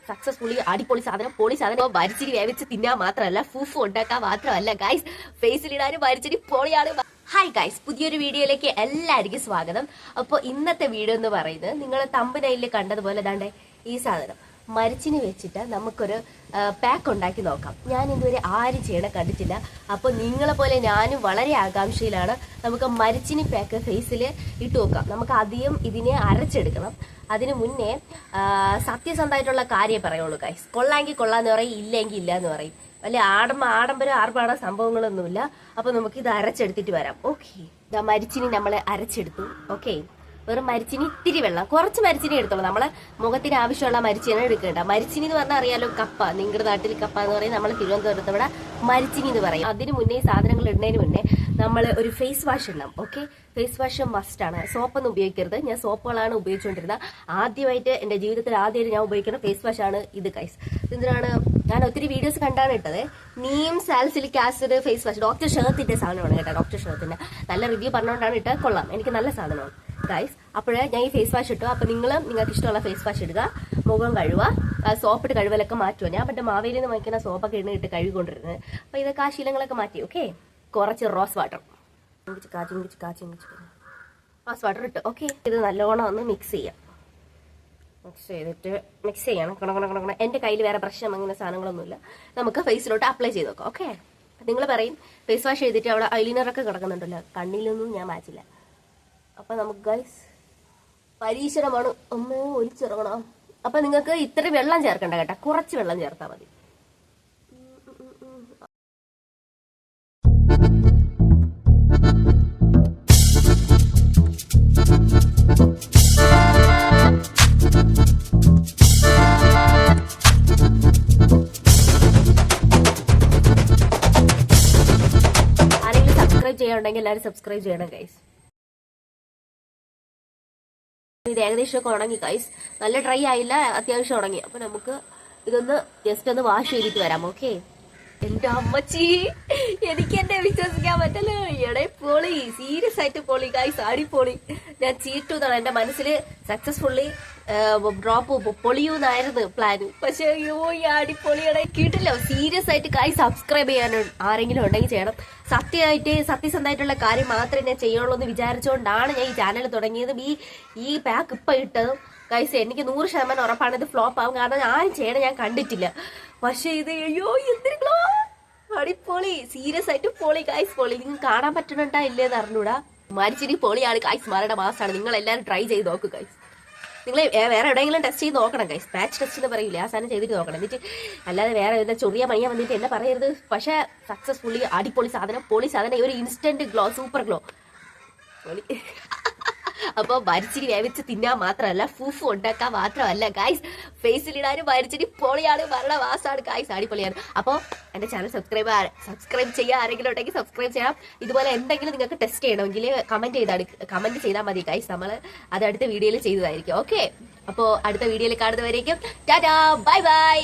Successfully അടിപൊളി സാധനം പൊളി സാധനം മരിച്ചിരി വേവിച്ച് തിന്നാൻ മാത്രമല്ല ഫൂഫ് ഉണ്ടാക്കാൻ മാത്രമല്ല ഗൈസ് ഫേസിലിടാനും മരിച്ചിരി പൊളിയാണ്. ഹായ് ഗൈസ്, പുതിയൊരു വീഡിയോയിലേക്ക് എല്ലാവർക്കും സ്വാഗതം. അപ്പോൾ ഇന്നത്തെ വീഡിയോ എന്ന് പറയുന്നത് നിങ്ങൾ തമ്പനയിൽ കണ്ടതുപോലെ ദാണ്ടെ ഈ സാധനം മരിച്ചിനി വെച്ചിട്ട് നമുക്കൊരു പാക്ക് ഉണ്ടാക്കി നോക്കാം. ഞാൻ ഇതുവരെ ആരും ചെയ്യണം കണ്ടിട്ടില്ല. അപ്പോൾ നിങ്ങളെ പോലെ ഞാനും വളരെ ആകാംക്ഷയിലാണ്. നമുക്ക് മരിച്ചിനി പാക്ക് ഫേസിൽ ഇട്ട് നോക്കാം. നമുക്ക് ആദ്യം ഇതിനെ അരച്ചെടുക്കണം. അതിന് മുന്നേ സത്യസന്ധമായിട്ടുള്ള കാര്യം പറയുള്ളൂ ഗൈസ്. കൊള്ളാമെങ്കിൽ കൊള്ളാന്ന് പറയും, ഇല്ലെങ്കിൽ ഇല്ല എന്ന് പറയും. വലിയ ആഡംബരം ആർഭാട സംഭവങ്ങളൊന്നുമില്ല. അപ്പോൾ നമുക്ക് ഇത് അരച്ചെടുത്തിട്ട് വരാം. ഓക്കെ, ഇതാ മരിച്ചിനി നമ്മൾ അരച്ചെടുത്തു. ഓക്കെ, വെറും മരിച്ചിനി ഇത്തിരി വെള്ളം, കുറച്ച് മരിച്ചിനി എടുത്തോളൂ. നമ്മളെ മുഖത്തിന് ആവശ്യമുള്ള മരിച്ചിനാണ് എടുക്കേണ്ട. മരിച്ചിനി എന്ന് പറഞ്ഞാൽ അറിയാലോ, കപ്പ. നിങ്ങളുടെ നാട്ടിൽ കപ്പ എന്ന് പറയും, നമ്മൾ തിരുവനന്തപുരത്ത് ഇവിടെ മരിച്ചിനി എന്ന് പറയും. അതിന് മുന്നേ സാധനങ്ങൾ ഇടുന്നതിന് മുന്നേ നമ്മൾ ഒരു ഫേസ് വാഷ് ഇടണം. ഓക്കെ, ഫേസ് വാഷ് മസ്റ്റാണ്. സോപ്പൊന്നും ഉപയോഗിക്കരുത്. ഞാൻ സോപ്പുകളാണ് ഉപയോഗിച്ചുകൊണ്ടിരുന്നത്. ആദ്യമായിട്ട് എൻ്റെ ജീവിതത്തിൽ ആദ്യമായിട്ട് ഞാൻ ഉപയോഗിക്കുന്ന ഫേസ് വാഷ് ആണ് ഇത് ഗൈസ്. എന്തിനാണ്, ഞാൻ ഒത്തിരി വീഡിയോസ് കണ്ടാണ് ഇട്ടത്. Neem salicylic acid face wash, doctor ഷേർത്തിന്റെ സാധനമാണ് കേട്ടോ. ഡോക്ടർ ഷേർത്തിന്റെ നല്ല റിവ്യൂ പറഞ്ഞുകൊണ്ടാണ് ഇട്ടത്. കൊള്ളാം, എനിക്ക് നല്ല സാധനമാണ് ഗൈസ്. അപ്പോഴേ ഞാൻ ഈ ഫേസ് വാഷ് ഇട്ടു. അപ്പൊ നിങ്ങൾക്ക് ഇഷ്ടമുള്ള ഫേസ് വാഷ് ഇടുക, മുഖം കഴുകുക, സോപ്പിട്ട് കഴുകലൊക്കെ മാറ്റുക. ഞാൻ പണ്ട് മാവേലിയിൽ നിന്ന് വാങ്ങിക്കുന്ന സോപ്പൊക്കെ ഇട്ട് കഴുകിക്കൊണ്ടിരുന്നത്. അപ്പൊ ഇതൊക്കെ ആ ശീലങ്ങളൊക്കെ മാറ്റി. ഓക്കെ, കുറച്ച് റോസ് വാട്ടർ, റോസ് വാട്ടർ ഇട്ട്. ഓക്കെ, ഇത് നല്ലോണം ഒന്ന് മിക്സ് ചെയ്യാം. മിക്സ് ചെയ്യണം. കണക്കണം. എന്റെ കയ്യിൽ വേറെ ബ്രഷും അങ്ങനെ സാധനങ്ങളൊന്നുമില്ല. നമുക്ക് ഫേസിലോട്ട് അപ്ലൈ ചെയ്ത് നോക്കാം. ഓക്കെ, നിങ്ങൾ പറയും ഫേസ് വാഷ് ചെയ്തിട്ട് അവിടെ ഐലൈനറൊക്കെ കിടക്കുന്നുണ്ടല്ലോ, കണ്ണിലൊന്നും ഞാൻ മാച്ചില്ല. അപ്പൊ നമുക്ക് ഗൈസ് പരീക്ഷണമാണ്, ഒന്ന് ഒലിച്ചിറങ്ങണം. അപ്പൊ നിങ്ങൾക്ക് ഇത്ര വെള്ളം ചേർക്കണ്ട കേട്ടോ, കുറച്ച് വെള്ളം ചേർത്താൽ മതി. ആരെങ്കിലും സബ്സ്ക്രൈബ് ചെയ്യാനുണ്ടെങ്കിൽ എല്ലാവരും സബ്സ്ക്രൈബ് ചെയ്യണം ഗൈസ്. ഇത് ഏകദേശമൊക്കെ ഉണങ്ങി ഗൈസ്. നല്ല ഡ്രൈ ആയില്ല, അത്യാവശ്യം ഉണങ്ങി. അപ്പൊ നമുക്ക് ഇതൊന്ന് ജസ്റ്റ് ഒന്ന് വാഷ് ചെയ്തിട്ട് വരാം. ഓക്കെ, എന്റെ അമ്മച്ചി, എനിക്ക് എന്നെ വിശ്വസിക്കാൻ പറ്റല്ലോ. എടേ പൊളി, സീരിയസ് ആയിട്ട് പൊളി ഗൈസ്, അടിപൊളി. ഞാൻ ചീട്ടു എന്നാണ് എന്റെ മനസ്സിൽ. സക്സസ്ഫുള്ളി ഡ്രോപ്പ് പൊളിയൂന്നായിരുന്നു പ്ലാൻ. പക്ഷെ അയ്യോ, ഈ അടിപൊളിയുടെ കിട്ടില്ല. സീരിയസ് ആയിട്ട് ഗൈസ് സബ്സ്ക്രൈബ് ചെയ്യാൻ ആരെങ്കിലും ഉണ്ടെങ്കിൽ ചെയ്യണം. സത്യസന്ധമായിട്ടുള്ള കാര്യം മാത്രമേ ഞാൻ ചെയ്യുള്ളൂ എന്ന് വിചാരിച്ചുകൊണ്ടാണ് ഞാൻ ഈ ചാനൽ തുടങ്ങിയത്. ഈ പാക്ക് ഇപ്പൊ ഇട്ടതും ഗൈസ് എനിക്ക് 100% ഉറപ്പാണ് ഇത് ഫ്ലോപ്പ് ആവും. കാരണം ആരും ചെയ്യണം ഞാൻ കണ്ടിട്ടില്ല. പക്ഷെ ഇത് അയ്യോ എന്തിനോ അടിപൊളി, സീരിയസ് ആയിട്ട് പൊളി ഗൈസ്, പൊളി. നിങ്ങൾക്ക് കാണാൻ പറ്റണണ്ടാ ഇല്ലേന്ന് അറിഞ്ഞൂടാ. മരിച്ചിരി പൊളിയാണ് ഗൈസ്, മരുടെ മാസമാണ്. നിങ്ങൾ എല്ലാവരും ട്രൈ ചെയ്ത് നോക്ക് ഗൈസ്. നിങ്ങൾ വേറെ എവിടെയെങ്കിലും ടെസ്റ്റ് ചെയ്ത് നോക്കണം ഗൈസ്. പാച്ച് ടെസ്റ്റ് എന്ന് പറയില്ലേ, ആ സാധനം ചെയ്തിട്ട് നോക്കണം. എന്നിട്ട് അല്ലാതെ വേറെ എന്താ ചൊറിയ മയ്യ വന്നിട്ട് എന്നെ പറയരുത്. പക്ഷെ സക്സസ്ഫുള്ളി അടിപൊളി സാധനം, പൊളി സാധനം, ഒരു ഇൻസ്റ്റന്റ് ഗ്ലോ, സൂപ്പർ ഗ്ലോ, പൊളി. അപ്പൊ മരിച്ചിരി വേവിച്ച് തിന്നാൻ മാത്രമല്ല ഫൂഫ് ഉണ്ടാക്കാൻ മാത്രമല്ല ഗൈസ് ഫേസിലിടാനും മരിച്ചിരി പൊളിയാണ്, മരണ വാസാണ് ഗൈസ്, അടിപൊളിയാണ്. അപ്പോൾ എന്റെ ചാനൽ സബ്സ്ക്രൈബ് ചെയ്യാൻ ആരെങ്കിലും ഉണ്ടെങ്കിൽ സബ്സ്ക്രൈബ് ചെയ്യാം. ഇതുപോലെ എന്തെങ്കിലും നിങ്ങൾക്ക് ടെസ്റ്റ് ചെയ്യണമെങ്കിൽ കമന്റ് ചെയ്താൽ മതി ഗൈസ്. നമ്മൾ അത് അടുത്ത വീഡിയോയിൽ ചെയ്തതായിരിക്കും. ഓക്കെ, അപ്പോൾ അടുത്ത വീഡിയോയിൽ കാണുന്നവരേക്കും ടാറ്റാ, ബൈ ബൈ.